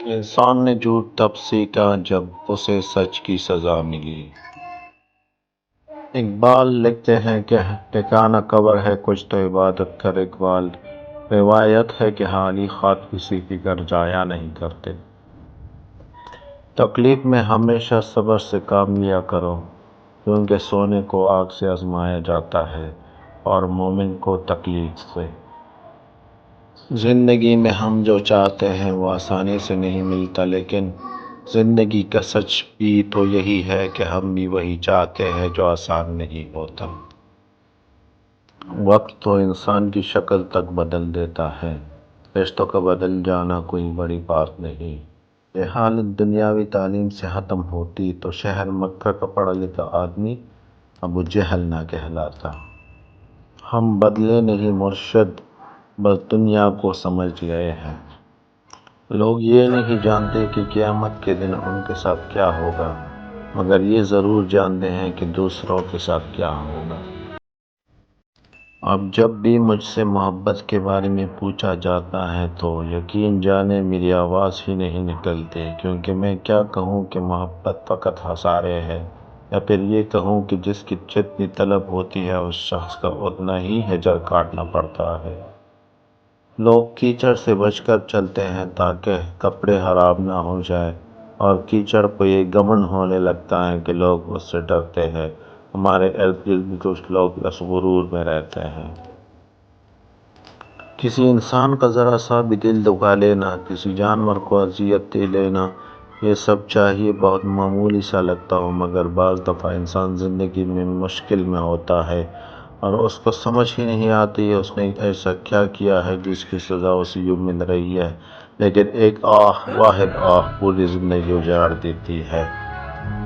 انسان نے جھوٹ تب سیکھا جب اسے سچ کی سزا ملی۔ اقبال لکھتے ہیں کہ ٹھکانہ قبر ہے کچھ تو عبادت کر اقبال۔ روایت ہے کہ حالی خواب کسی کی گر جایا نہیں کرتے۔ تکلیف میں ہمیشہ صبر سے کام لیا کرو، کیونکہ سونے کو آگ سے آزمایا جاتا ہے اور مومن کو تکلیف سے۔ زندگی میں ہم جو چاہتے ہیں وہ آسانی سے نہیں ملتا، لیکن زندگی کا سچ بھی تو یہی ہے کہ ہم بھی وہی چاہتے ہیں جو آسان نہیں ہوتا۔ وقت تو انسان کی شکل تک بدل دیتا ہے، رشتوں کا بدل جانا کوئی بڑی بات نہیں۔ یہ حالت دنیاوی تعلیم سے ختم ہوتی تو شہر مکہ کا پڑھا لکھا آدمی ابو جہل نہ کہلاتا۔ ہم بدلے نہیں مرشد، بس دنیا کو سمجھ گئے ہیں۔ لوگ یہ نہیں جانتے کہ قیامت کے دن ان کے ساتھ کیا ہوگا، مگر یہ ضرور جانتے ہیں کہ دوسروں کے ساتھ کیا ہوگا۔ اب جب بھی مجھ سے محبت کے بارے میں پوچھا جاتا ہے تو یقین جانیں میری آواز ہی نہیں نکلتی، کیونکہ میں کیا کہوں کہ محبت فقط ہزارے ہے، یا پھر یہ کہوں کہ جس کی جتنی طلب ہوتی ہے اس شخص کا اتنا ہی ہجر کاٹنا پڑتا ہے۔ لوگ کیچڑ سے بچ کر چلتے ہیں تاکہ کپڑے خراب نہ ہو جائیں، اور کیچڑ کو یہ گمنڈ ہونے لگتا ہے کہ لوگ اس سے ڈرتے ہیں۔ ہمارے ارد گرد بھی کچھ لوگ اس غرور میں رہتے ہیں۔ کسی انسان کا ذرا سا بھی دل دکھا لینا، کسی جانور کو اذیت دے لینا، یہ سب چاہیے بہت معمولی سا لگتا ہو، مگر بعض دفعہ انسان زندگی میں مشکل میں ہوتا ہے اور اس کو سمجھ ہی نہیں آتی اس نے ایسا کیا کیا ہے جس کی سزا اسے یوں مل رہی ہے، لیکن ایک آہ، واحد آہ پوری زندگی اجاڑ دیتی ہے۔